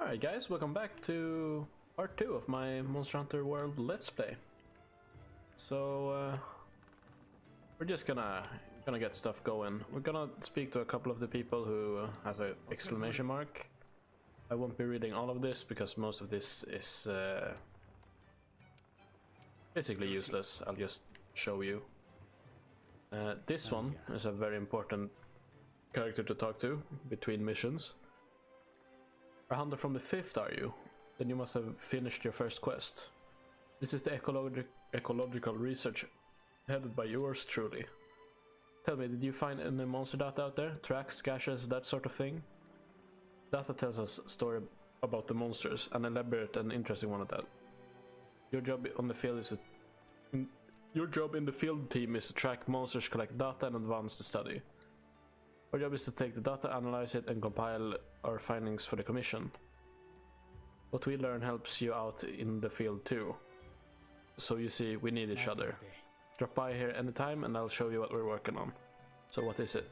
Alright guys, welcome back to part 2 of my Monster Hunter World Let's Play. So we're just gonna get stuff going. We're gonna speak to a couple of the people who has an exclamation mark. I won't be reading all of this because most of this is basically useless. I'll just show you. This one is a very important character to talk to between missions. A hunter from the 5th, are you? Then you must have finished your first quest. This is the ecological research headed by yours truly. Tell me, did you find any monster data out there? Tracks, caches, that sort of thing? Data tells us a story about the monsters, an elaborate and interesting one at that. Your job on the field is your job in the field team is to track monsters, collect data, and advance the study. Our job is to take the data, analyze it, and compile our findings for the commission. What we learn helps you out in the field too. So you see, we need each other. Drop by here anytime and I'll show you what we're working on. So what is it?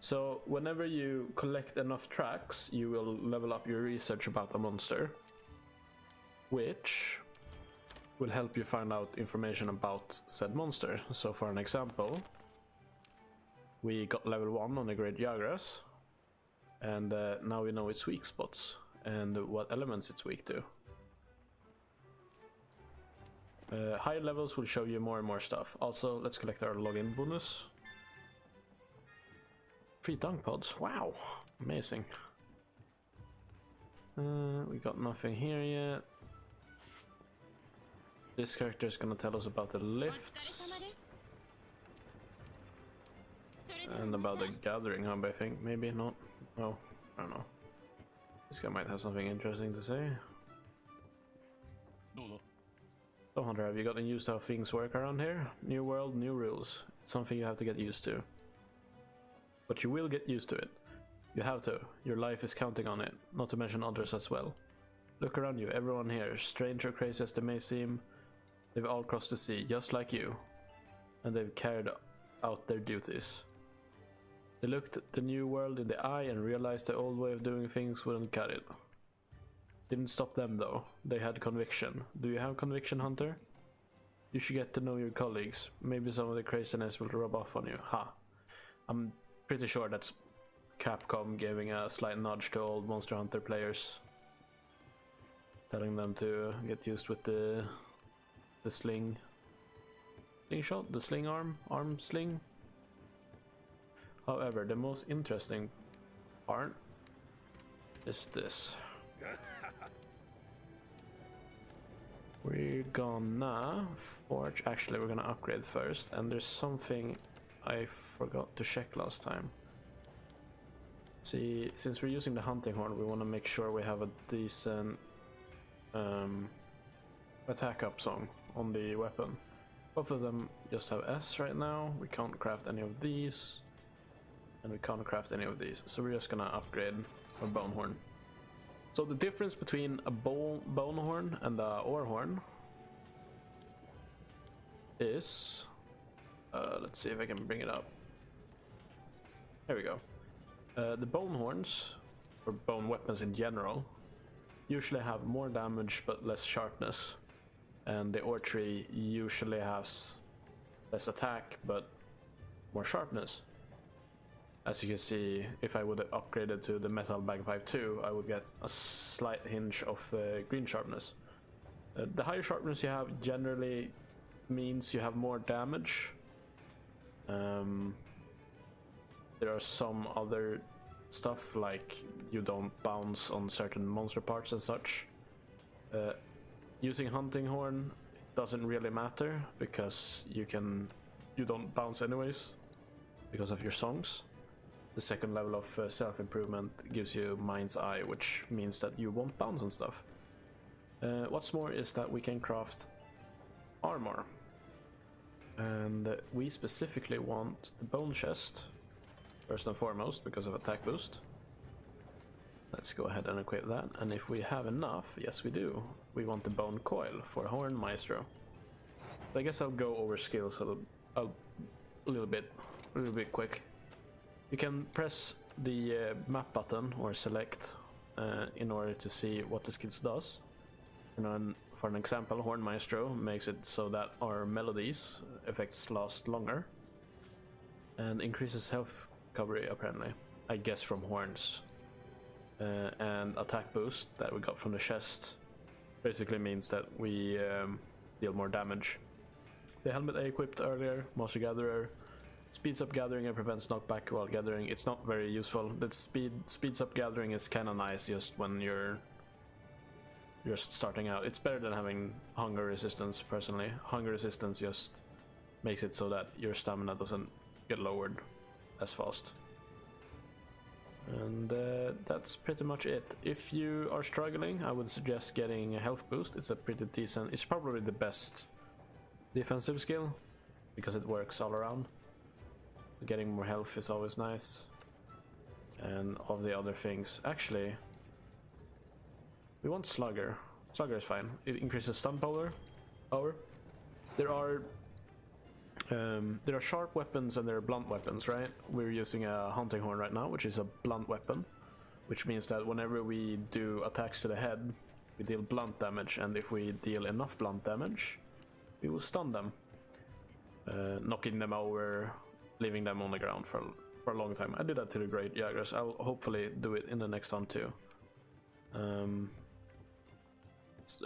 So whenever you collect enough tracks, you will level up your research about a monster, which will help you find out information about said monster. So for an example, we got level 1 on the Great Jagras, and now we know its weak spots and what elements it's weak to. Higher levels will show you more and more stuff. Also, let's collect our login bonus. 3 dung pods, wow, amazing. We got nothing here yet. This character is gonna tell us about the lifts. And about the gathering hub, I think. Maybe not. Oh, I don't know. This guy might have something interesting to say. So Hunter, have you gotten used to how things work around here? New world, new rules. It's something you have to get used to. But you will get used to it. You have to. Your life is counting on it. Not to mention others as well. Look around you, everyone here, strange or crazy as they may seem, they've all crossed the sea, just like you. And they've carried out their duties. They looked the new world in the eye and realized the old way of doing things wouldn't cut it. Didn't stop them though. They had conviction. Do you have conviction, Hunter? You should get to know your colleagues. Maybe some of the craziness will rub off on you. Ha. I'm pretty sure that's Capcom giving a slight nudge to old Monster Hunter players. Telling them to get used with the slingshot, the sling arm sling. However, the most interesting part is this. We're gonna forge, actually we're gonna upgrade first, and there's something I forgot to check last time. See, since we're using the hunting horn, we want to make sure we have a decent attack up song on the weapon. Both of them just have S right now. We can't craft any of these. And we can't craft any of these, so we're just gonna upgrade our bone horn. So the difference between a bone horn and a ore horn is, let's see if I can bring it up. There we go. The bone horns, or bone weapons in general, usually have more damage but less sharpness, and the ore tree usually has less attack but more sharpness. As you can see, if I would have upgraded to the Metal Bagpipe 2, I would get a slight hinge of green sharpness. The higher sharpness you have generally means you have more damage. There are some other stuff, like you don't bounce on certain monster parts and such. Using Hunting Horn doesn't really matter, because you don't bounce anyways, because of your songs. The second level of self-improvement gives you Mind's Eye, which means that you won't bounce on stuff. What's more is that we can craft armor. And we specifically want the bone chest, first and foremost, because of attack boost. Let's go ahead and equip that, and if we have enough, yes we do, we want the bone coil for Horn Maestro. So I guess I'll go over skills a little bit quick. You can press the map button or select in order to see what the skills does. And for an example, Horn Maestro makes it so that our melodies effects last longer and increases health recovery, apparently, I guess from horns. And attack boost that we got from the chest basically means that we deal more damage. The helmet I equipped earlier, Monster Gatherer, speeds up gathering and prevents knockback while gathering. It's not very useful. The speeds up gathering is kind of nice just when you're starting out. It's better than having hunger resistance, personally. Hunger resistance just makes it so that your stamina doesn't get lowered as fast. And that's pretty much it. If you are struggling, I would suggest getting a health boost. It's a pretty decent, it's probably the best defensive skill because it works all around. Getting more health is always nice. And all the other things. Actually, we want Slugger. Slugger is fine. It increases stun power. There are sharp weapons and there are blunt weapons, right? We're using a hunting horn right now, which is a blunt weapon, which means that whenever we do attacks to the head, we deal blunt damage, and if we deal enough blunt damage, we will stun them, knocking them over, leaving them on the ground for a long time. I did that to the Great Jaggers. I'll hopefully do it in the next hunt too.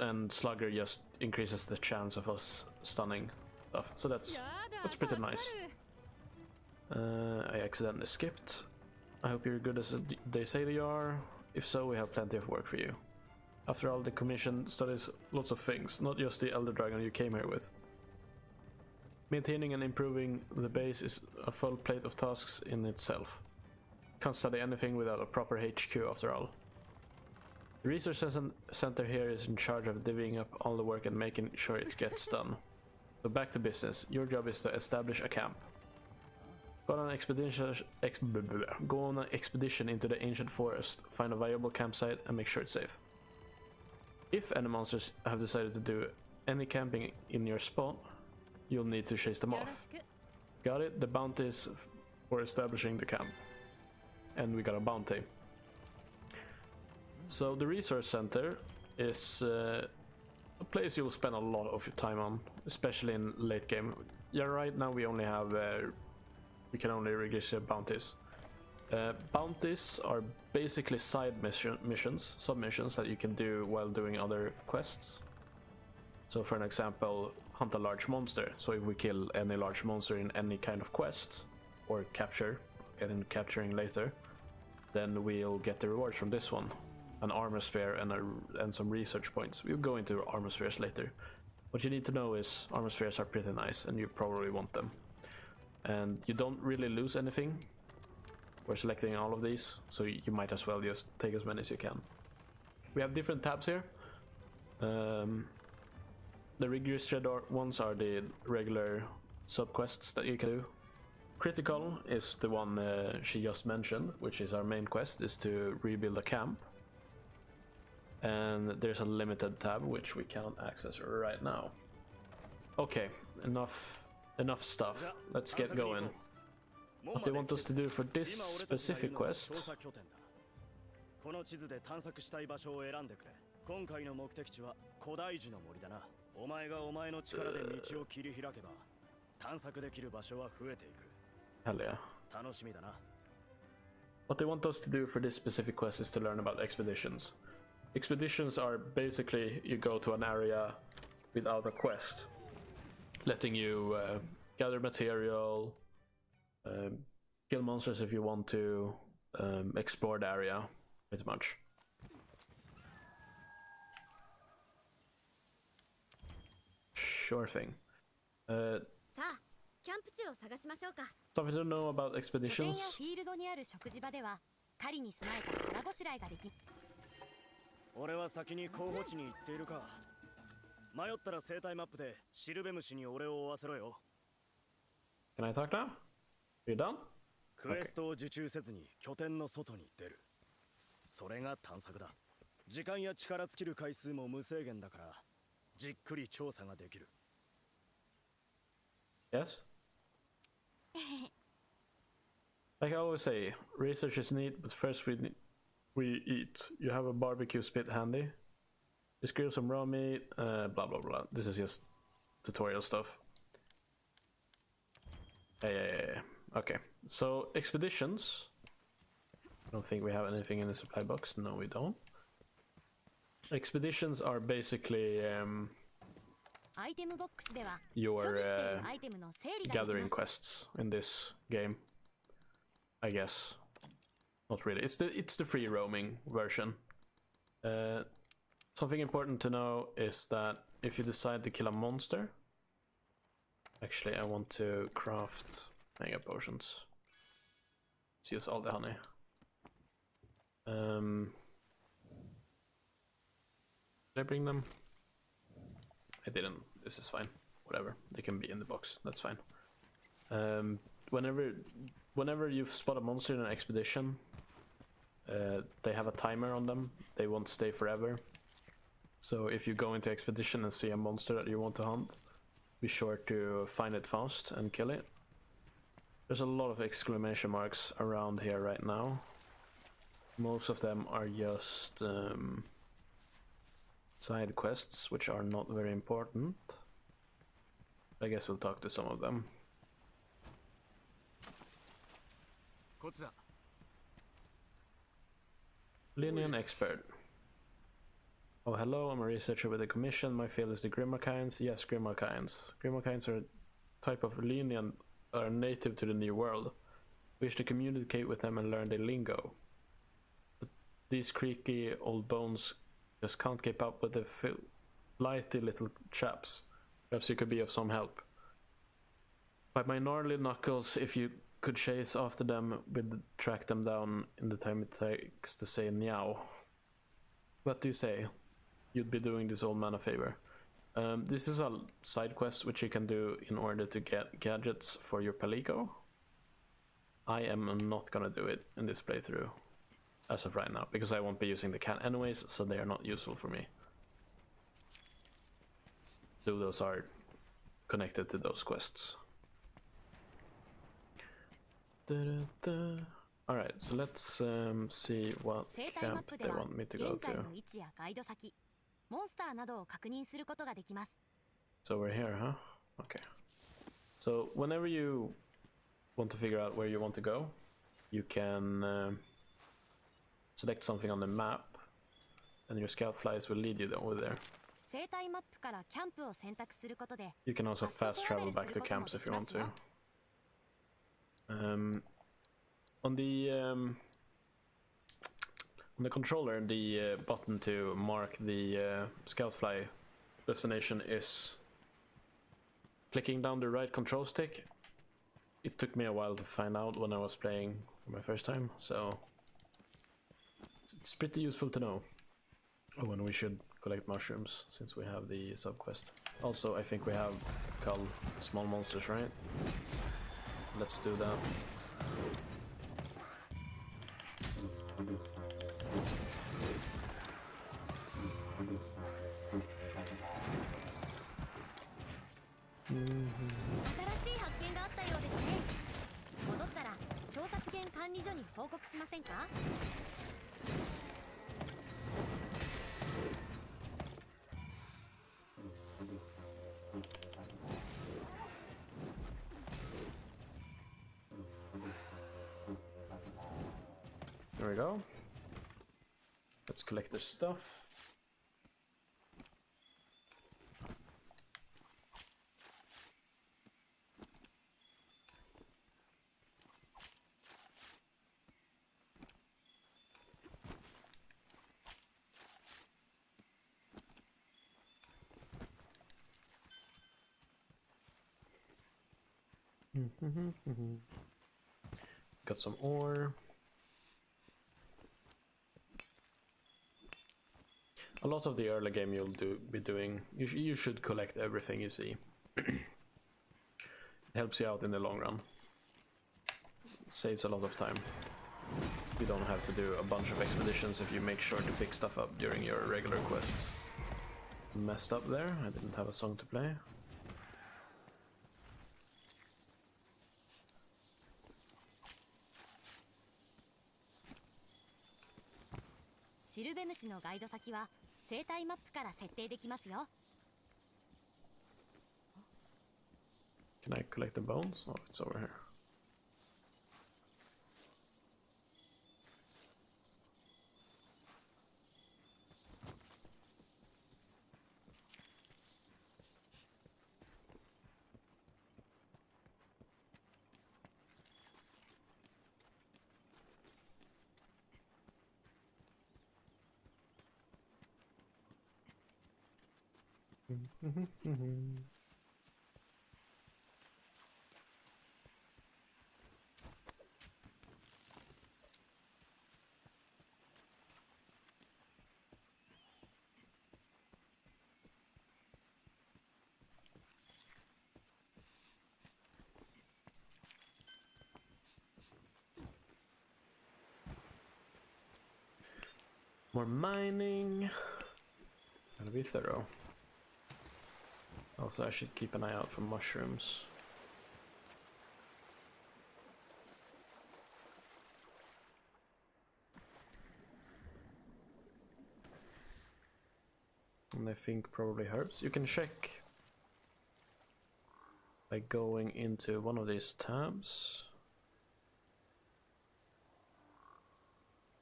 And Slugger just increases the chance of us stunning stuff, so that's pretty nice. I accidentally skipped. I hope you're good as they say they are. If so, we have plenty of work for you. After all, the commission studies lots of things, not just the Elder Dragon you came here with. Maintaining and improving the base is a full plate of tasks in itself. Can't study anything without a proper HQ after all. The research center here is in charge of divvying up all the work and making sure it gets done. So back to business. Your job is to establish a camp. Go on an expedition into the ancient forest, find a viable campsite and make sure it's safe. If any monsters have decided to do any camping in your spot, you'll need to chase them off. Got it? The bounty is for establishing the camp. And we got a bounty. So the research center is a place you'll spend a lot of your time on, especially in late game. Yeah, right now we only have we can only register bounties. Bounties are basically side missions, submissions that you can do while doing other quests. So for an example, hunt a large monster. So if we kill any large monster in any kind of quest or capture, and capturing later, then we'll get the rewards from this one. An armor sphere and some research points. We'll go into armor spheres later. What you need to know is armor spheres are pretty nice and you probably want them. And you don't really lose anything. We're selecting all of these, so you might as well just take as many as you can. We have different tabs here. The registered ones are the regular sub-quests that you can do. Critical is the one she just mentioned, which is our main quest, is to rebuild a camp. And there's a limited tab, which we cannot access right now. Okay, enough stuff. Let's get going. What they want us to do for this specific quest. Hell yeah. What they want us to do for this specific quest is to learn about expeditions. Expeditions are basically you go to an area without a quest, letting you gather material, kill monsters if you want to, explore the area, pretty much. Sure thing. Something to know about expeditions. 俺は先に候補地に行っているか。迷ったら生態マップでシルベムシに俺を追わせろよ。Can I talk now? You done? クエストを受注せずに拠点の外に出る。それが探索だ。時間や力尽きる回数も無制限だから、じっくり調査ができる。Yes? Like I always say, research is neat, but first we we eat. You have a barbecue spit handy. Just grill some raw meat, blah blah blah. This is just tutorial stuff. Yeah. Okay, so expeditions. I don't think we have anything in the supply box. No, we don't. Expeditions are basically your gathering quests in this game, I guess. Not really. It's the free roaming version. Something important to know is that if you decide to kill a monster, actually I want to craft mega potions. Let's use all the honey. Did I bring them? I didn't. This is fine. Whatever. They can be in the box. That's fine. Whenever you spot a monster in an expedition, they have a timer on them. They won't stay forever. So if you go into expedition and see a monster that you want to hunt, be sure to find it fast and kill it. There's a lot of exclamation marks around here right now. Most of them are just side quests, which are not very important. I guess we'll talk to some of them. Linian expert. Oh, hello, I'm a researcher with the commission. My field is the Grimmarkines. Yes, Grimmarkines. Grimmarkines are a type of Linian that are native to the New World. Wish to communicate with them and learn their lingo. But these creaky old bones just can't keep up with the flighty little chaps. Perhaps you could be of some help. By my gnarly knuckles, if you could chase after them, we'd track them down in the time it takes to say meow. What do you say? You'd be doing this old man a favor. This is a side quest which you can do in order to get gadgets for your Palico. I am not gonna do it in this playthrough as of right now, because I won't be using the can anyways, so they are not useful for me. So those are connected to those quests. Alright, so let's see what camp they want me to go to. So we're here, huh? Okay. So whenever you want to figure out where you want to go, you can select something on the map, and your scout flies will lead you over there. You can also fast travel back to camps if you want to. On the controller, the button to mark the scoutfly destination is clicking down the right control stick. It took me a while to find out when I was playing for my first time, so it's pretty useful to know. Oh, and we should collect mushrooms since we have the sub-quest. Also, I think we have cull small monsters, right? Let's do that. There we go. Let's collect the stuff. Got some ore. A lot of the early game you'll be doing, you should collect everything you see. It helps you out in the long run. Saves a lot of time. You don't have to do a bunch of expeditions if you make sure to pick stuff up during your regular quests. Messed up there, I didn't have a song to play. シルベムシのガイド先は生態マップから設定できますよ。 Can I collect the bones? Oh, it's over here. More mining. Gotta be thorough. Also, I should keep an eye out for mushrooms. And I think probably herbs. You can check by going into one of these tabs.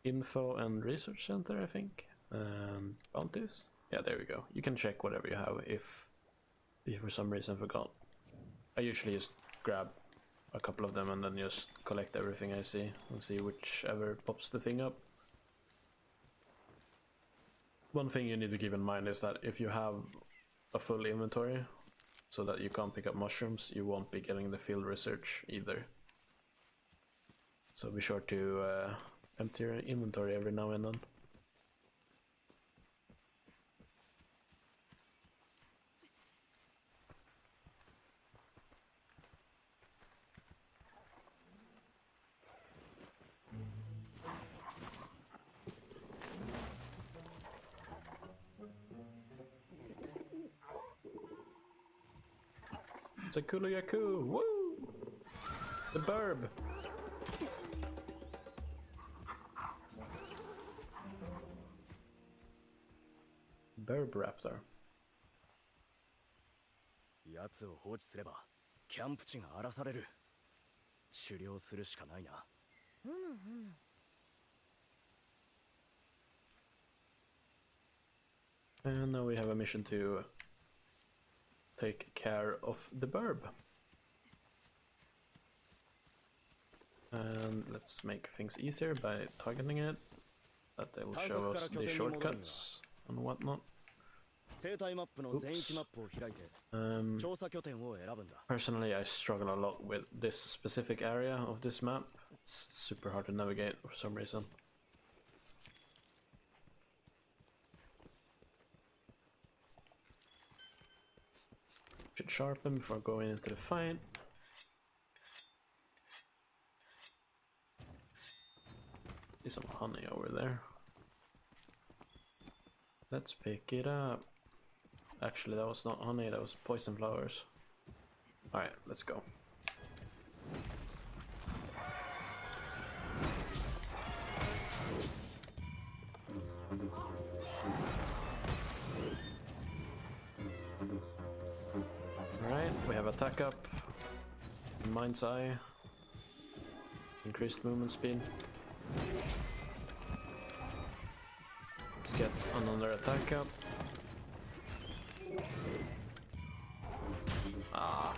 Info and Research Center, I think. And bounties. Yeah, there we go. You can check whatever you have if you for some reason forgot. I usually just grab a couple of them and then just collect everything I see and see whichever pops the thing up. One thing you need to keep in mind is that if you have a full inventory so that you can't pick up mushrooms, you won't be getting the field research either. So be sure to empty your inventory every now and then. Sakulayaku! Woo! The burb! Burb raptor. 奴を放置すればキャンプ地が荒らされる。狩猟するしかないな。And now we have a mission to take care of the burb. And let's make things easier by targeting it. That they will show us the shortcuts and whatnot. 生態マップの全域マップを開いて調査拠点を選ぶんだ。 Personally, I struggle a lot with this specific area of this map. It's super hard to navigate for some reason. Should sharpen before going into the fight. See some honey over there. Let's pick it up. Actually, that was not honey, that was poison flowers. Alright, let's go. Alright, we have attack up, Mind's Eye, increased movement speed. Let's get another attack up. Ah,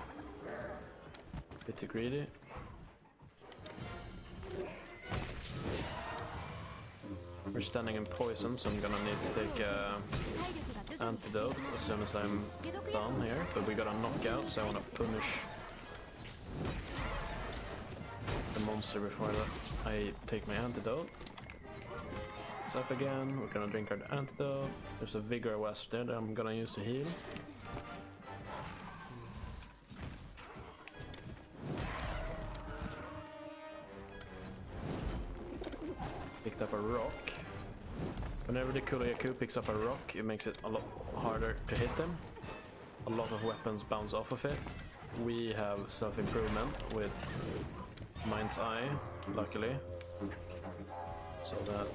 bit too greedy. We're standing in poison, so I'm gonna need to take antidote as soon as I'm done here, but we got a knockout, so I want to punish the monster before that I take my antidote. It's up again, we're gonna drink our antidote. There's a vigor wasp there that I'm gonna use to heal. Picked up a rock. Whenever the Kulayaku picks up a rock, it makes it a lot harder to hit them. A lot of weapons bounce off of it. We have self-improvement with Mind's Eye, luckily, so that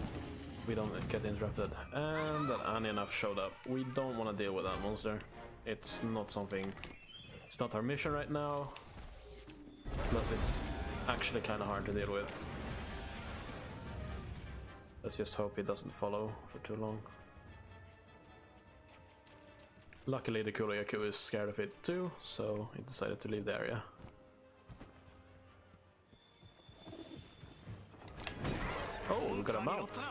we don't get interrupted. And that Anyanaf showed up. We don't want to deal with that monster. It's not something... It's not our mission right now. Plus it's actually kind of hard to deal with. Let's just hope he doesn't follow for too long. Luckily the Kuryaku is scared of it too, so he decided to leave the area. Oh, we got a mount!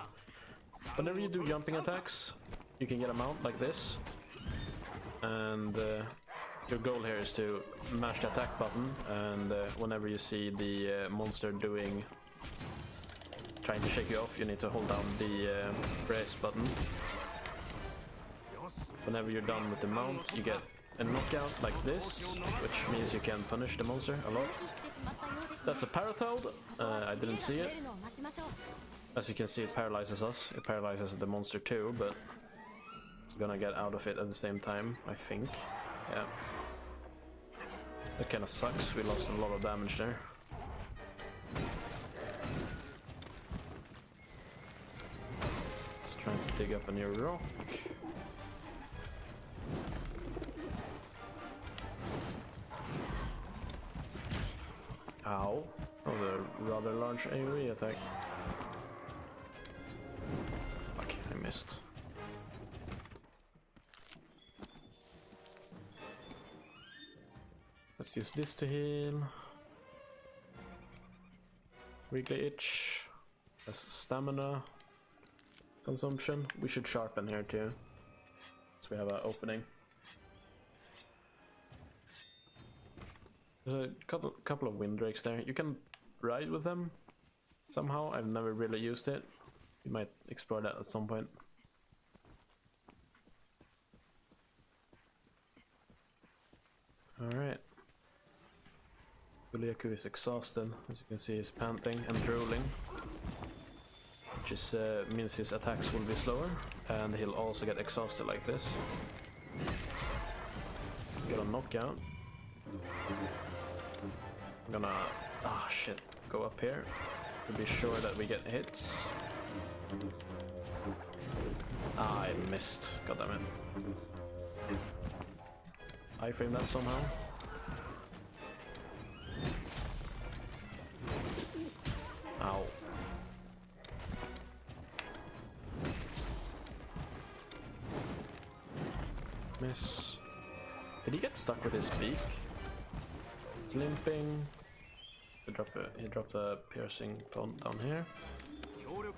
Whenever you do jumping attacks, you can get a mount like this. And your goal here is to mash the attack button, and whenever you see the monster trying to shake you off, you need to hold down the brace button. Whenever you're done with the mount, you get a knockout like this, which means you can punish the monster a lot. That's a Paratoad. I didn't see it. As you can see, it paralyzes us. It paralyzes the monster too, but we're gonna get out of it at the same time, I think. Yeah. That kinda sucks. We lost a lot of damage there. Let's try to dig up a new rock. Ow. That was a rather large AoE attack. Fuck, I missed. Let's use this to heal. Weekly itch. That's stamina consumption. We should sharpen here too, so we have an opening. There's a couple of windrakes there. You can ride with them somehow. I've never really used it. You might explore that at some point. Alright. Kuryaku is exhausted. As you can see, he's panting and drooling, which is, means his attacks will be slower, and he'll also get exhausted like this. Got a knockout. I'm gonna, shit, go up here to be sure that we get hits. I missed, goddammit. I frame that somehow. Ow. Miss. Did he get stuck with his beak? It's limping. He dropped a piercing taunt down here.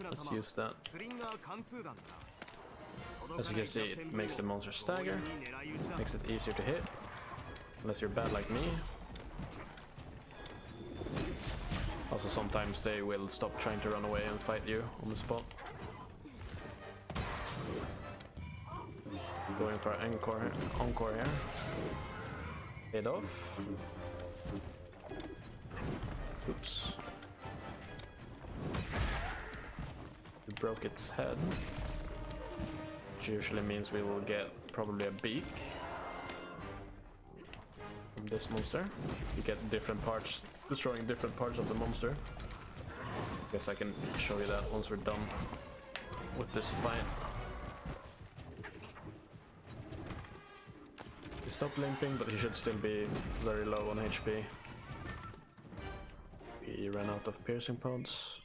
Let's use that. As you can see, it makes the monster stagger, makes it easier to hit, unless you're bad like me. Also, sometimes they will stop trying to run away and fight you on the spot. Going for an encore here. Hit off. Oops. We broke its head, which usually means we will get probably a beak from this monster. You get different parts, destroying different parts of the monster. Guess I can show you that once we're done with this fight. He stopped limping, but he should still be very low on HP. We ran out of piercing pods.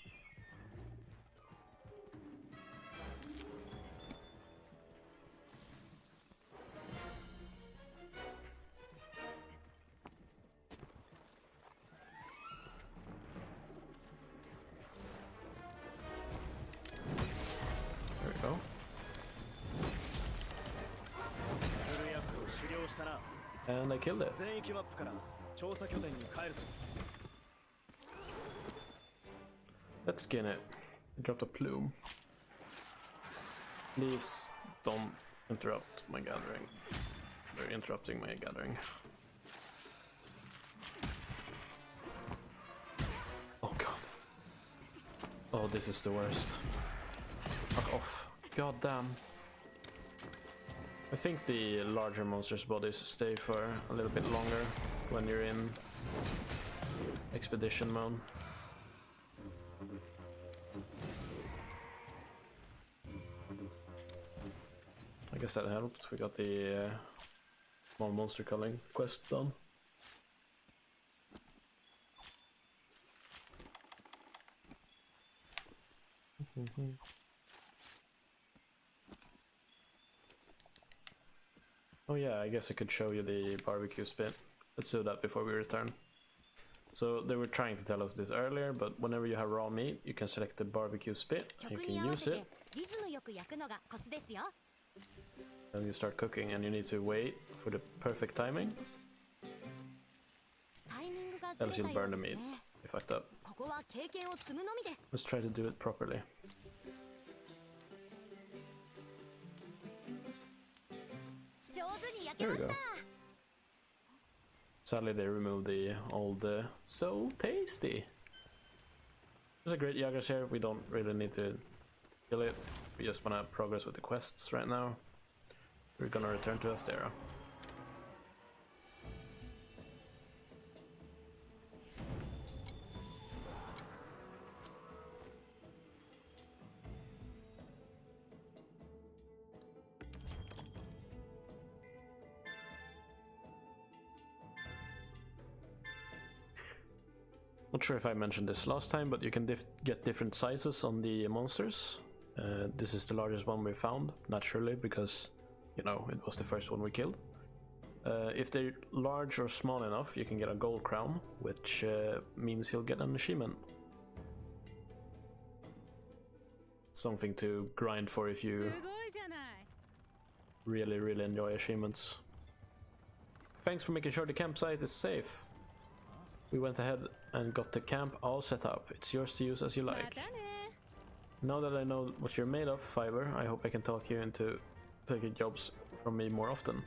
There we go. And I killed it. Let's skin it. I dropped a plume. Please don't interrupt my gathering. They're interrupting my gathering. Oh god. Oh, this is the worst. Fuck off. God damn. I think the larger monsters' bodies stay for a little bit longer when you're in expedition mode. I guess that helped. We got the small monster culling quest done. Oh yeah, I guess I could show you the barbecue spit. Let's do that before we return. So they were trying to tell us this earlier, but whenever you have raw meat, you can select the barbecue spit, and you 曲に can 合わ use せて it, リズムよく焼くのがコツですよ。 and you start cooking, and you need to wait for the perfect timing, タイミングがずれ else た you'll よ burn う the です meat. ね。 You fucked up. ここは経験を積むのみです。 Let's try to do it properly. 上手に焼け There ま we し go. た。 Sadly, they removed the old so tasty. There's a great Yagas here. We don't really need to kill it. We just want to progress with the quests right now. We're gonna return to Astera. Not sure if I mentioned this last time, but you can get different sizes on the monsters. This is the largest one we found, naturally, because, you know, it was the first one we killed. If they're large or small enough, you can get a gold crown, which means you'll get an achievement. Something to grind for if you すごいじゃない。 really enjoy achievements. Thanks for making sure the campsite is safe. We went ahead and got the camp all set up. It's yours to use as you ま like. たね。 Now that I know what you're made of, Fiverr, I hope I can talk you into taking jobs from me more often.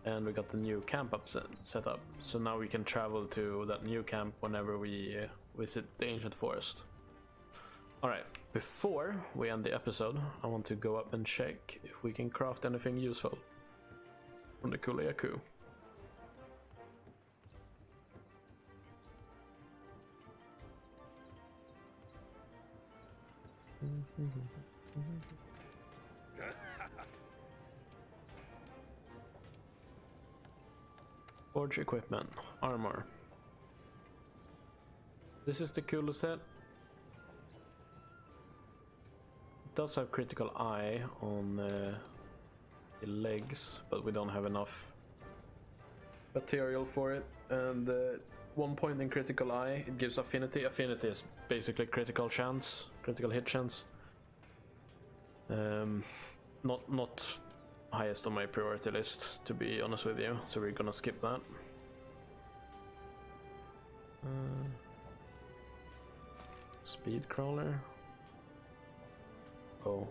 And we got the new camp set up, so now we can travel to that new camp whenever we visit the ancient forest. Alright, before we end the episode, I want to go up and check if we can craft anything useful from the Kuliaku. Forge equipment, armor. This is the coolest set. It does have critical eye on the legs, but we don't have enough material for it. And 1 point in critical eye, it gives affinity. Affinity is basically critical chance, critical hit chance. Not highest on my priority list, to be honest with you, so we're gonna skip that. Speed crawler. Oh,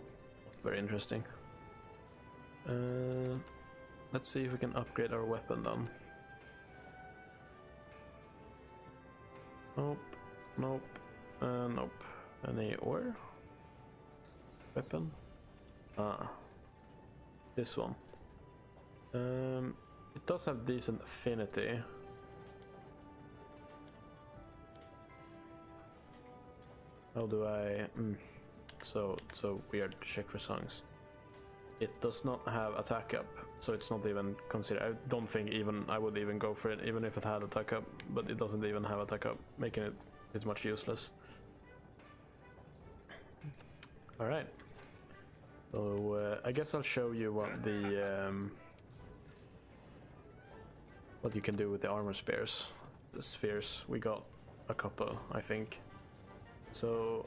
very interesting. Let's see if we can upgrade our weapon then. Nope, nope, nope. Any ore? Weapon? Ah, this one. It does have decent affinity. How do I? So weird to check for songs. It does not have attack up, so it's not even considered. I don't think even I would even go for it, even if it had attack up. But it doesn't even have attack up, making it pretty much useless. All right. So I guess I'll show you what the what you can do with the armor spears. The spheres, we got a couple, I think. So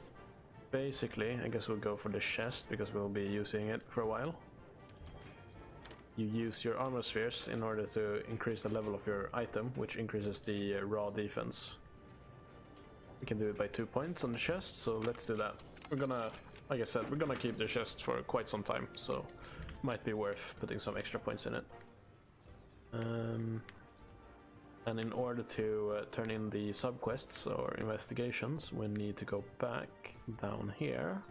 basically, I guess we'll go for the chest because we'll be using it for a while. You use your armor spheres in order to increase the level of your item, which increases the raw defense. We can do it by 2 points on the chest, so let's do that. We're gonna, like I said, we're gonna keep the chest for quite some time, so might be worth putting some extra points in it. And in order to turn in the subquests or investigations, we need to go back down here.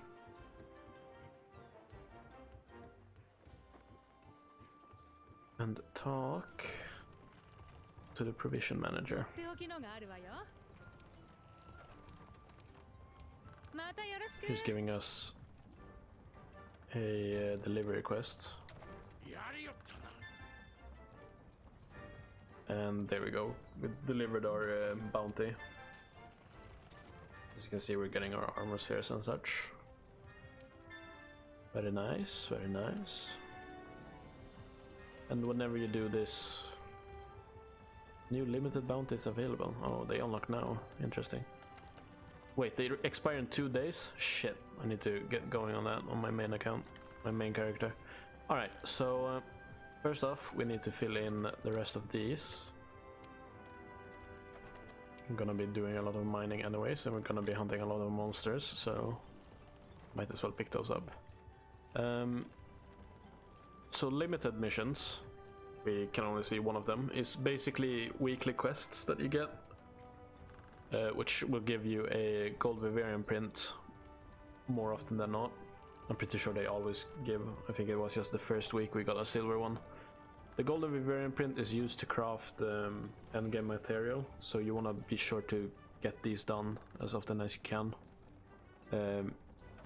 And talk to the provision manager. とっておきのがあるわよ。またよろしく。 He's giving us a delivery quest. And there we go. We delivered our bounty. As you can see, we're getting our armor spheres and such. Very nice, very nice. And whenever you do this, new limited bounties available. Oh, they unlock now. Interesting. Wait, they expire in 2 days? Shit, I need to get going on that on my main account, my main character. Alright, so first off, we need to fill in the rest of these. I'm gonna be doing a lot of mining anyways, and we're gonna be hunting a lot of monsters, so might as well pick those up. So limited missions, we can only see one of them, is basically weekly quests that you get, which will give you a gold Vivarium print more often than not. I'm pretty sure they always give. I think it was just the first week we got a silver one. The golden Vivarium print is used to craft endgame material, so you want to be sure to get these done as often as you can.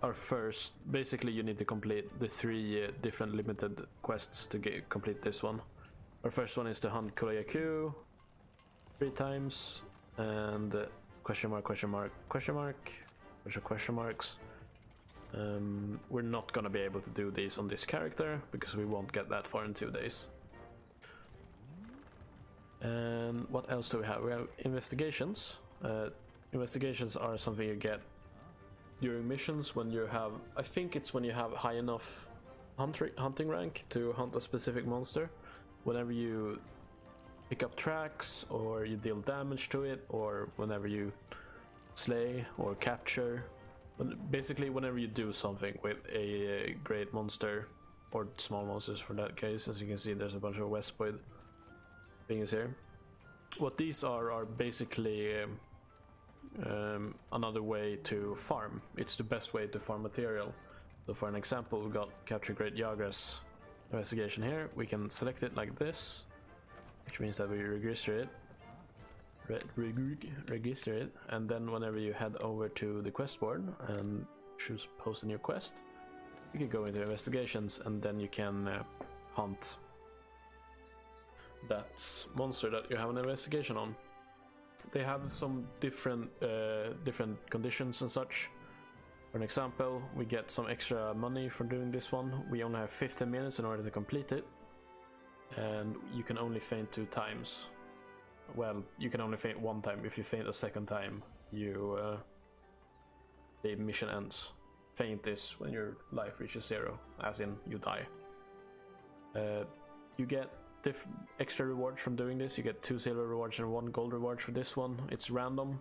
Our first, basically you need to complete the 3 different limited quests to complete this one. Our first one is to hunt Kurayaku 3 times, and question mark, question mark, question mark, bunch of question marks. We're not gonna be able to do these on this character because we won't get that far in 2 days. And what else do we have? We have investigations. Investigations are something you get during missions when you have, I think it's when you have high enough hunting rank to hunt a specific monster. Whenever you pick up tracks, or you deal damage to it, or whenever you slay or capture. Basically whenever you do something with a great monster, or small monsters for that case. As you can see, there's a bunch of Westboid things here. What these are basically another way to farm. It's the best way to farm material. So for an example, we got Capture Great Yagra's investigation here. We can select it like this, which means that we register it, and then whenever you head over to the quest board and choose post a new quest, you can go into investigations, and then you can hunt that monster that you have an investigation on. They have some different conditions and such. For an example, we get some extra money for doing this one. We only have 15 minutes in order to complete it, and you can only faint 2 times. Well, you can only faint 1 time. If you faint a second time, the mission ends. Faint is when your life reaches 0, as in you die. You get extra rewards from doing this. You get 2 silver rewards and 1 gold reward for this one. It's random.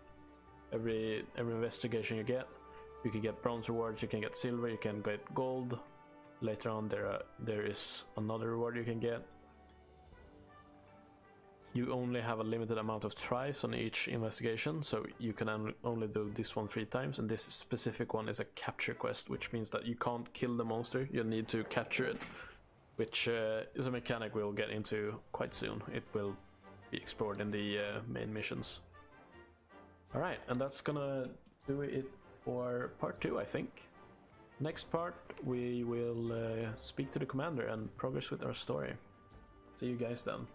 Every investigation you get, you can get bronze rewards, you can get silver, you can get gold. Later on there is another reward you can get. You only have a limited amount of tries on each investigation, so you can only do this one 3 times, and this specific one is a capture quest, which means that you can't kill the monster, you need to capture it, which is a mechanic we'll get into quite soon. It will be explored in the main missions. Alright, and that's gonna do it for part 2, I think. Next part, we will speak to the commander and progress with our story. See you guys then.